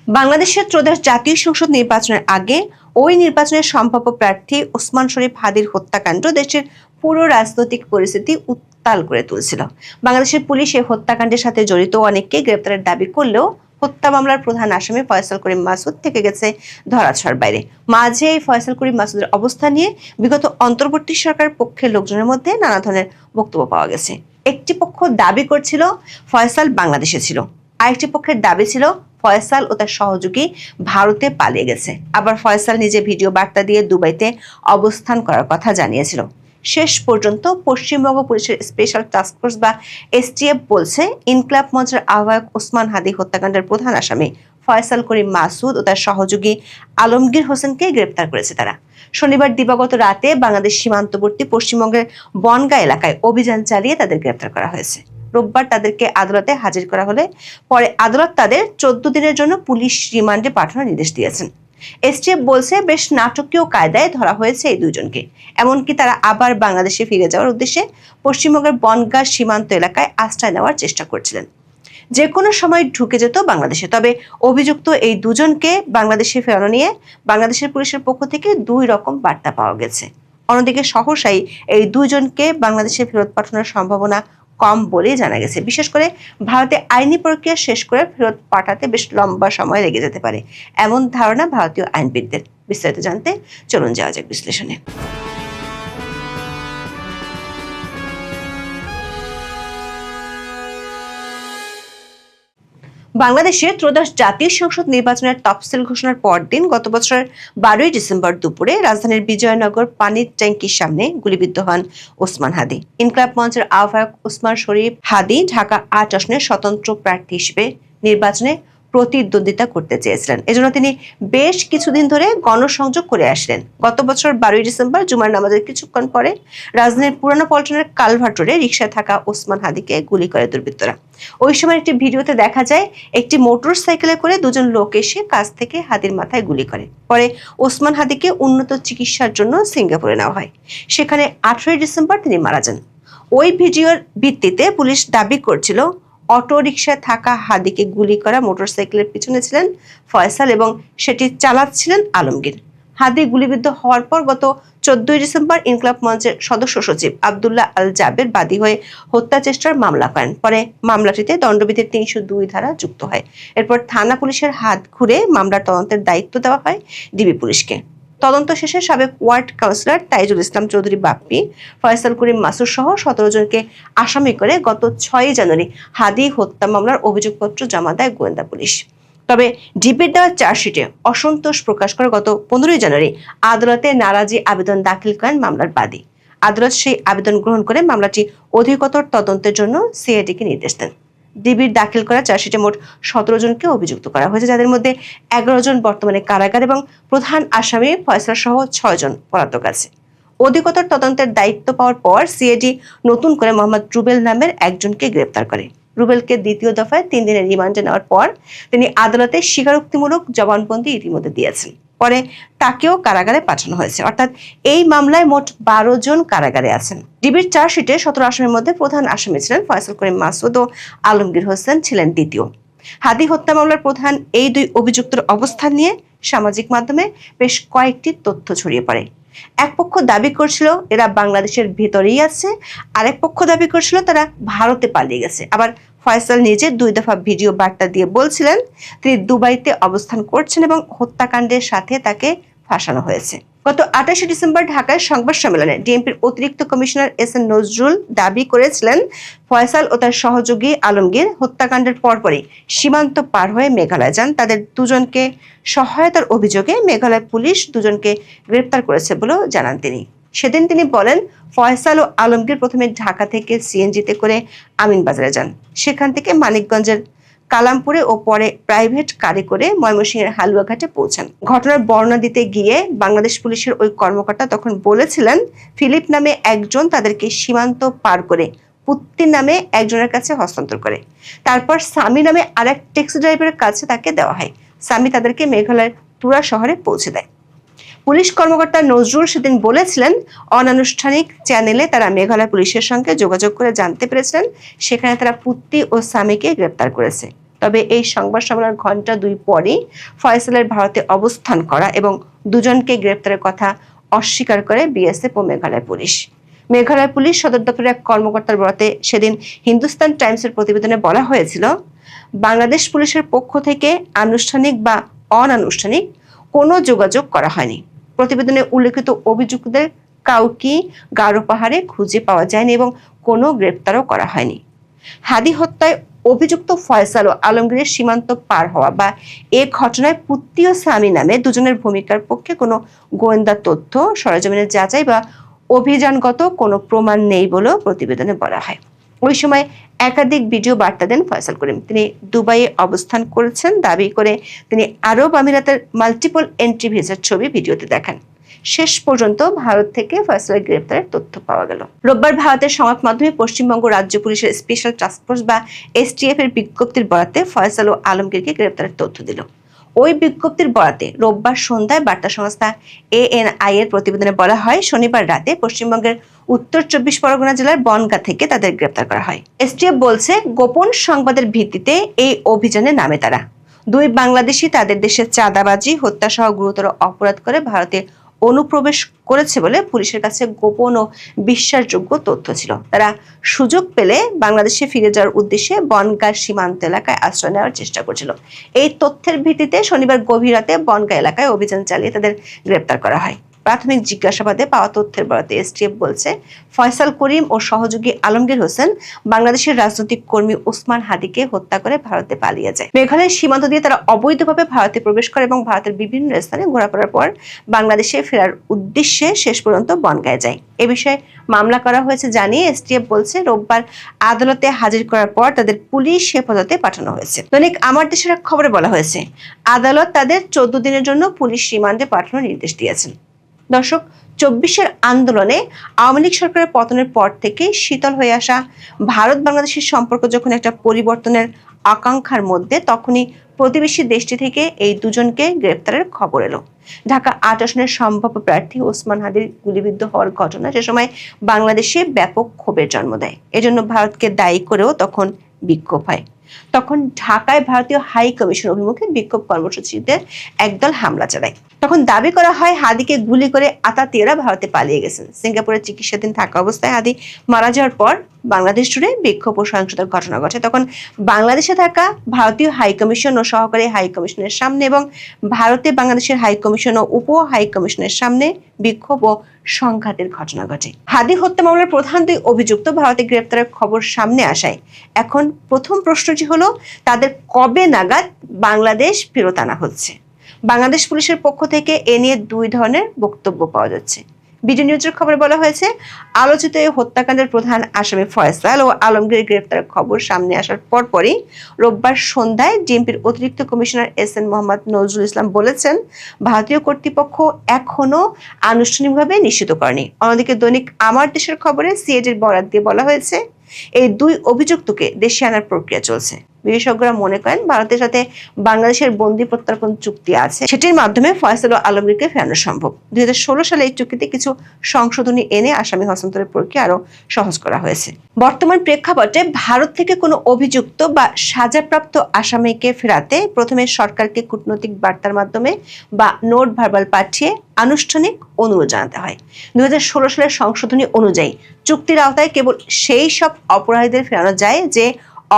বাংলাদেশের ত্রয়োদশ জাতীয় সংসদ নির্বাচনের আগে ওই নির্বাচনের সম্ভাব্য প্রার্থী ওসমান শরীফ হাদির হত্যাকাণ্ড দেশের পুরো রাজনৈতিক পরিস্থিতি উত্তাল করে তুলছিল। বাংলাদেশের পুলিশ এই হত্যাকাণ্ডের সাথে জড়িত অনেককে গ্রেপ্তারের দাবি করলেও হত্যা মামলার প্রধান আসামি ফয়সাল করিম মাসুদ থেকে গেছে ধরাছোঁয়ার বাইরে। মাঝে এই ফয়সাল করিম মাসুদের অবস্থান নিয়ে বিগত অন্তর্বর্তী সরকারের পক্ষের লোকজনের মধ্যে নানা ধরনের বক্তব্য পাওয়া গেছে। একটি পক্ষ দাবি করছিল ফয়সাল বাংলাদেশে ছিল, আরেকটি পক্ষের দাবি ছিল ফয়সাল ও তার সহযোগী ভারতে পালিয়ে গেছে। আবার ফয়সাল নিজে ভিডিও বার্তা দিয়ে দুবাইতে অবস্থান করার কথা জানিয়েছিল। শেষ পর্যন্ত পশ্চিমবঙ্গ পুলিশের স্পেশাল টাস্কফোর্স বা এসটিএফ বলছে ইনকলাব মঞ্চের আহ্বায়ক ওসমান হাদি হত্যাকাণ্ডের প্রধান আসামি ফয়সাল করিম মাসুদ ও তার সহযোগী আলমগীর হোসেনকে গ্রেপ্তার করেছে তারা। শনিবার দিবাগত রাতে বাংলাদেশ সীমান্তবর্তী পশ্চিমবঙ্গের বনগাঁ এলাকায় অভিযান চালিয়ে তাদের গ্রেপ্তার করা হয়েছে। রোববার তাদেরকে আদালতে হাজির করা হলে পরে আদালত তাদের 14 দিনের জন্য পুলিশ রিমান্ডে পাঠানোর নির্দেশ দিয়েছেন। এসটিএফ বলছে বেশ নাটকীয় কায়দায় ধরা হয়েছে এই দুজনকে। এমনকি তারা আবার বাংলাদেশে ফিরে যাওয়ার উদ্দেশ্যে পশ্চিমবঙ্গের বনগাঁ সীমান্ত এলাকায় আশ্রয় নেওয়ার চেষ্টা করছিলেন, যে কোনো সময় ঢুকে যেত বাংলাদেশে। তবে অভিযুক্ত এই দুজনকে বাংলাদেশে ফেরানো নিয়ে বাংলাদেশের পুলিশের পক্ষ থেকে দুই রকম বার্তা পাওয়া গেছে। অন্যদিকে সহসাই এই দুজনকে বাংলাদেশে ফেরত পাঠানোর সম্ভাবনা কম বলেই জানা গেছে। বিশেষ করে ভারতে আইনি প্রক্রিয়া শেষ করে ফেরত পাঠাতে বেশ লম্বা সময় লেগে যেতে পারে, এমন ধারণা ভারতীয় আইনবিদদের। বিস্তারিত জানতে চলুন যাওয়া যাক বিশ্লেষণে। বাংলাদেশের ত্রয়োদশ জাতীয় সংসদ নির্বাচনের তফসিল ঘোষণার পরদিন গত বছরের 12ই ডিসেম্বর দুপুরে রাজধানীর বিজয়নগর পানির ট্যাঙ্কির সামনে গুলিবিদ্ধ হন ওসমান হাদি। ইনকলাব মঞ্চের আহ্বায়ক ওসমান শরীফ হাদি ঢাকা 8 আসনের স্বতন্ত্র প্রার্থী হিসেবে নির্বাচনে প্রতিদ্বন্দ্বিতা করতে চেয়েছিলেন। এজন্য তিনি বেশ কিছুদিন ধরে গণসংযোগ করে আসলেন। গত বছর 12ই ডিসেম্বর জুমার নামাজের কিছুক্ষণ পরে রাজধানীর পুরানো পল্টনের কালভার্ট রোডে রিকশায় থাকা ওসমান হাদিকে গুলি করে দুর্বৃত্তরা। ওই সময় একটি ভিডিওতে দেখা যায় একটি মোটর সাইকেলে করে দুজন লোক এসে কাছ থেকে হাদির মাথায় গুলি করে। পরে ওসমান হাদিকে উন্নত চিকিৎসার জন্য সিঙ্গাপুরে নেওয়া হয়। সেখানে 18ই ডিসেম্বর তিনি মারা যান। ওই ভিডিওর ভিত্তিতে পুলিশ দাবি করছিল অটো রিকশায় থাকা হাদিকে গুলি করা মোটরসাইকেলের পিছনে ছিলেন ফয়সাল এবং সেটি চালাচ্ছিলেন আলমগীর। হাদি গুলিবিদ্ধ হওয়ার পর গত 14ই ডিসেম্বর ইনকলাব মঞ্চের সদস্য সচিব আব্দুল্লাহ আল জাবের বাদী হয়ে হত্যা চেষ্টার মামলা করেন। পরে মামলাটিতে দণ্ডবিধির 302 ধারা যুক্ত হয়। এরপর থানা পুলিশের হাত ঘুরে মামলার তদন্তের দায়িত্ব দেওয়া হয় ডিবি পুলিশকে। তদন্ত শেষে সাবেক ওয়ার্ড কাউন্সিলর তাইজুল ইসলাম চৌধুরী বাপ্পি, ফয়সাল করিম মাসুদ সহ 17 জনকে আসামি করে গত 6ই জানুয়ারি হাদি হত্যা মামলার অভিযোগপত্র জমা দেয় গোয়েন্দা পুলিশ। তবে ডিবির দেওয়া চার্জশিটে অসন্তোষ প্রকাশ করে গত 15ই জানুয়ারি আদালতে নারাজি আবেদন দাখিল করেন মামলার বাদী। আদালত সেই আবেদন গ্রহণ করে মামলাটি অধিকতর তদন্তের জন্য সিআইডিকে নির্দেশ দেন। ডিবির দাখিল করা চার্জশিটে মোট 17 জনকে অভিযুক্ত করা হয়েছে, যাদের মধ্যে 11 জন বর্তমানে কারাগার এবং প্রধান আসামি ফয়সাল সহ 6 জন পলাতক আছে। অধিকতর তদন্তের দায়িত্ব পাওয়ার পর সিআইডি নতুন করে মোহাম্মদ রুবেল নামের একজনকে গ্রেপ্তার করে। রুবেলকে দ্বিতীয় দফায় 3 দিনের রিমান্ডে নেওয়ার পর তিনি আদালতে স্বীকারোক্তিমূলক জবানবন্দি ইতিমধ্যে দিয়েছেন। পরে তাকেও কারাগারে পাঠানো হয়েছে। অর্থাৎ এই মামলায় মোট 12 জন কারাগারে আছেন। ডিবির চার্জশিটে 17 আসামির মধ্যে প্রধান আসামি ছিলেন ফয়সাল করিম মাসুদ ও আলমগীর হোসেন ছিলেন দ্বিতীয়। হাদি হত্যা মামলার প্রধান এই দুই অভিযুক্তের অবস্থান নিয়ে সামাজিক মাধ্যমে বেশ কয়েকটি তথ্য ছড়িয়ে পড়ে। এক পক্ষ দাবি করছিল এরা বাংলাদেশের ভেতরেই আছে, আরেক পক্ষ দাবি করছিল তারা ভারতে পালিয়ে গেছে। আবার ফয়সাল নিজে 2 দফা ভিডিও বার্তা দিয়ে বলছিলেন তিনি দুবাইতে অবস্থান করছেন এবং হত্যাকাণ্ডের সাথে তাকে ফাঁসানো হয়েছে। গত 28শে ডিসেম্বর ঢাকায় সংবাদ সম্মেলনে ডিএমপির অতিরিক্ত কমিশনার এস.এন. নজরুল দাবি করেছিলেন ফয়সাল ও তার সহযোগী আলমগীর হত্যাকাণ্ডের পরপরই সীমান্ত পার হয়ে মেঘালয় যান। তাদের দুজনকে সহায়তার অভিযোগে মেঘালয় পুলিশ দুজনকে গ্রেপ্তার করেছে বলেও জানান তিনি। সেদিন তিনি বলেন ফয়সাল ও আলমগীর প্রথমে ঢাকা থেকে সিএনজিতে করে আমিনবাজারে যান, সেখান থেকে মানিকগঞ্জের কালামপুরে ও পরে প্রাইভেট কারে করে ময়মনসিংহের হালুয়াঘাটে পৌঁছান। ঘটনার বর্ণনা দিতে গিয়ে বাংলাদেশ পুলিশের ওই কর্মকর্তা তখন বলেছিলেন ফিলিপ নামে একজন তাদেরকে সীমান্ত পার করে পুত্তি নামে একজনের কাছে হস্তান্তর করে। তারপর সামি নামে আরেক ট্যাক্সি ড্রাইভারের কাছে তাকে দেওয়া হয়। সামি তাদেরকে মেঘালয়ের তুরা শহরে পৌঁছে দেয়। পুলিশ কর্মকর্তা নজরুল সেদিন বলেছিলেন অনানুষ্ঠানিক চ্যানেলে তারা মেঘালয় পুলিশের সঙ্গে যোগাযোগ করে জানতে পেরেছিলেন সেখানে তারা পুত্তি ও সামিকে গ্রেপ্তার করেছে। তবে এই সংবাদ সম্মেলনের ঘণ্টা 2 পরেই ফয়সালের ভারতে অবস্থান করা এবং দুজনকে গ্রেপ্তারের কথা অস্বীকার করে বিএসএফ ও মেঘালয় পুলিশ। মেঘালয় পুলিশ সদর দপ্তরের এক কর্মকর্তার বরাতে সেদিন হিন্দুস্তান টাইমসের প্রতিবেদনে বলা হয়েছিল, বাংলাদেশ পুলিশের পক্ষ থেকে আনুষ্ঠানিক বা অনানুষ্ঠানিক কোনো যোগাযোগ করা হয়নি। প্রতিবেদনে উল্লেখিত অভিযুক্তদের কাউকে গারো পাহাড়ে খুঁজে পাওয়া যায়নি এবং কোনো গ্রেপ্তারও করা হয়নি। হাদি হত্যায় অভিযুক্ত ফয়সাল ও আলমগীরের সীমান্ত পার হওয়া বা এ ঘটনায় পুত্তি ও স্বামী নামে দুজনের ভূমিকার পক্ষে কোনো গোয়েন্দা তথ্য, সরেজমিনের যাচাই বা অভিযানগত কোনো প্রমাণ নেই বলেও প্রতিবেদনে বলা হয়। ওই সময় একাধিক ভিডিও বার্তা দেন ফয়সাল করিম। তিনি দুবাইয়ে অবস্থান করেছেন দাবি করে তিনি আরব আমিরাতের মাল্টিপল এন্ট্রি ভিসার ছবি ভিডিওতে দেখান। শেষ পর্যন্ত ভারত থেকে ফয়সালের গ্রেপ্তারের তথ্য পাওয়া গেল। রোববার ভারতের সংবাদ মাধ্যমে পশ্চিমবঙ্গ রাজ্য পুলিশের স্পেশাল টাস্কফোর্স বা এসটিএফ এর বিজ্ঞপ্তির বরাতে ফয়সাল ও আলমগীরকে গ্রেপ্তারের তথ্য দিল। ওই বিজ্ঞপ্তির বরাতে রোববার সন্ধ্যায় বার্তা সংস্থা ANI এর প্রতিবেদনে বলা হয়, শনিবার রাতে পশ্চিমবঙ্গের উত্তর 24 পরগনা জেলার বনগাঁ থেকে তাদের গ্রেপ্তার করা হয়। এসটিএফ বলছে, গোপন সংবাদের ভিত্তিতে এই অভিযানে নামে তারা। 2 বাংলাদেশি তাদের দেশে চাঁদাবাজি, হত্যা সহ গুরুতর অপরাধ করে ভারতে অনুপ্রবেশ করেছে বলে পুলিশের কাছে গোপন ও বিশ্বাসযোগ্য তথ্য ছিল। তারা সুযোগ পেলে বাংলাদেশে ফিরে যাওয়ার উদ্দেশ্যে বনগাঁ সীমান্ত এলাকায় আশ্রয় নেওয়ার চেষ্টা করছিল। এই তথ্যের ভিত্তিতে শনিবার গভীর রাতে বনগাঁ এলাকায় অভিযান চালিয়ে তাদের গ্রেপ্তার করা হয়। প্রাথমিক জিজ্ঞাসাবাদে পাওয়া তথ্যের বরাতে এসটিএফ বলছে, ফয়সাল করিম ও সহযোগী আলমগীর হোসেন বাংলাদেশের রাজনৈতিক কর্মী ওসমান হাদিকে হত্যা করে ভারতে পালিয়ে যায়। মেঘালয়ের সীমান্ত দিয়ে তারা অবৈধভাবে ভারতে প্রবেশ করে এবং ভারতের বিভিন্ন স্থানে ঘোরাফেরার পর বাংলাদেশে ফেরার উদ্দেশ্যে শেষ পর্যন্ত বনগাঁয়ে যায়। এ বিষয়ে মামলা করা হয়েছে জানিয়ে এসটিএফ বলছে, রোববার আদালতে হাজির করার পর তাদের পুলিশ হেফাজতে পাঠানো হয়েছে। দৈনিক আমার দেশের এক খবরে বলা হয়েছে, আদালত তাদের 14 দিনের জন্য পুলিশ রিমান্ডে পাঠানোর নির্দেশ দিয়েছেন। দর্শক, 24-এর আন্দোলনে আওয়ামী লীগ সরকারের পতনের পর থেকে শীতল হয়ে আসা ভারত বাংলাদেশের সম্পর্ক যখন একটা পরিবর্তনের আকাঙ্ক্ষার মধ্যে, তখনই প্রতিবেশী দেশটি থেকে এই দুজনকে গ্রেপ্তারের খবর এলো। ঢাকা 8 আসনের সম্ভাব্য প্রার্থী ওসমান হাদির গুলিবিদ্ধ হওয়ার ঘটনা সে সময় বাংলাদেশে ব্যাপক ক্ষোভের জন্ম দেয়। এজন্য ভারতকে দায়ী করেও তখন বিক্ষোভ হয়। তখন ঢাকায় ভারতীয় হাই কমিশন অভিমুখে বিক্ষোভ কর্মসূচিতে একদল হামলা চালায়। তখন দাবি করা হয়, হাদিকে গুলি করে আতাতিয়েরা ভারতে পালিয়ে গেছেন। সিঙ্গাপুরে চিকিৎসাধীন থাকা অবস্থায় হাদি মারা যাওয়ার পর বাংলাদেশ জুড়ে বিক্ষোভ ও সহিংসতার ঘটনা ঘটে। তখন বাংলাদেশে থাকা ভারতীয় হাই কমিশন ও সহকারী হাই কমিশনের সামনে এবং ভারতে বাংলাদেশের হাই কমিশন ও উপ হাই কমিশনের সামনে বিক্ষোভ ও সংঘাতের ঘটনা ঘটে। হাদি হত্যা মামলার প্রধান 2 অভিযুক্ত ভারতে গ্রেপ্তারের খবর সামনে আসায় এখন প্রথম প্রশ্নটি হলো, তাদের কবে নাগাদ বাংলাদেশ ফেরত আনা হচ্ছে? বাংলাদেশ পুলিশের পক্ষ থেকে এ নিয়ে 2 ধরনের বক্তব্য পাওয়া যাচ্ছে। বিডি নিউজের খবরে বলা হয়েছে, আলোচিত এই হত্যাকাণ্ডের প্রধান আসামি ফয়সাল ও আলমগীর গ্রেপ্তারের খবর সামনে আসার পরপরই রোববার সন্ধ্যায় ডিএমপির অতিরিক্ত কমিশনার SN মোহাম্মদ নজরুল ইসলাম বলেছেন, ভারতীয় কর্তৃপক্ষ এখনো আনুষ্ঠানিকভাবে নিশ্চিত করেনি। অন্যদিকে দৈনিক আমার দেশের খবরে সিআইডির বরাত দিয়ে বলা হয়েছে, এই 2 অভিযুক্তকে দেশে আনার প্রক্রিয়া চলছে। বিশেষজ্ঞরা মনে করেন, ভারতের সাথে বাংলাদেশের বন্দি প্রত্যর্পণ চুক্তি আছে, সেটির মাধ্যমে ফয়সাল ও আলমগীরকে ফেরানো সম্ভব। 2016 সালে এই চুক্তিতে কিছু সংশোধনী এনে আসামি হস্তান্তরের প্রক্রিয়া আরো সহজ করা হয়েছে। বর্তমান প্রেক্ষাপটে ভারত থেকে কোনো অভিযুক্ত বা সাজাপ্রাপ্ত আসামিকে ফেরাতে প্রথমে সরকারকে কূটনৈতিক বার্তার মাধ্যমে বা নোট ভার্বাল পাঠিয়ে আনুষ্ঠানিক অনুরোধ জানাতে হয়। 2016 সালের সংশোধনী অনুযায়ী চুক্তির আওতায় কেবল সেই সব অপরাধীদের ফেরানো যায় যে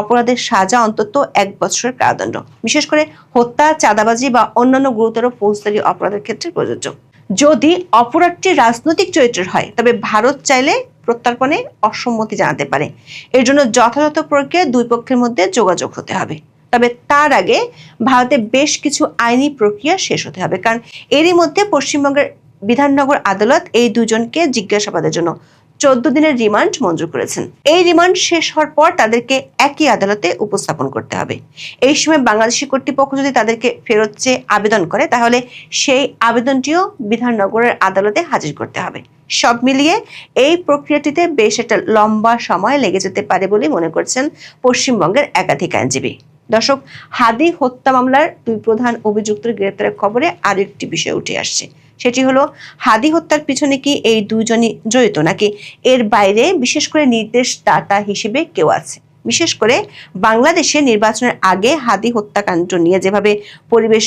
অপরাধের সাজা অন্তত 1 বছরের কারাদণ্ড, বিশেষ করে হত্যা, চাঁদাবাজি বা অন্যান্য গুরুতর ফৌজদারি অপরাধের ক্ষেত্রে প্রযোজ্য। যদি অপরাধটি রাজনৈতিক চরিত্রের হয়, তবে ভারত চাইলে প্রত্যর্পণে অসম্মতি জানাতে পারে। এর জন্য যথাযথ প্রক্রিয়া 2 পক্ষের মধ্যে যোগাযোগ হতে হবে। তবে তার আগে ভারতে বেশ কিছু আইনি প্রক্রিয়া শেষ হতে হবে, কারণ এরই মধ্যে পশ্চিমবঙ্গের বিধাননগর আদালত এই দুজনকে জিজ্ঞাসাবাদের জন্য 14 দিনের রিমান্ড মঞ্জুর করেছেন। এই রিমান্ড শেষ হওয়ার পর তাদেরকে একই আদালতে উপস্থাপন করতে হবে। এই সময় বাংলাদেশি কর্তৃপক্ষ যদি তাদেরকে ফেরত চেয়ে আবেদন করে, তাহলে সেই আবেদনটিও বিধাননগরের আদালতে হাজির করতে হবে। সব মিলিয়ে এই প্রক্রিয়াটিতে বেশ একটা লম্বা সময় লেগে যেতে পারে বলে মনে করছেন পশ্চিমবঙ্গের একাধিক আইনজীবী। দর্শক, হাদি হত্যা মামলার 2 প্রধান অভিযুক্তের গ্রেপ্তারের খবরে আরেকটি বিষয় উঠে আসছে। সেটি হলো, হাদি হত্যার পিছনে কি এই 2 জনই জড়িত, নাকি এর বাইরে বিশেষ করে নির্দেশদাতা হিসেবে কেউ আছে? বিশেষ করে বাংলাদেশে নির্বাচনের আগে হাদি হত্যাকাণ্ড নিয়ে যেভাবে পরিবেশ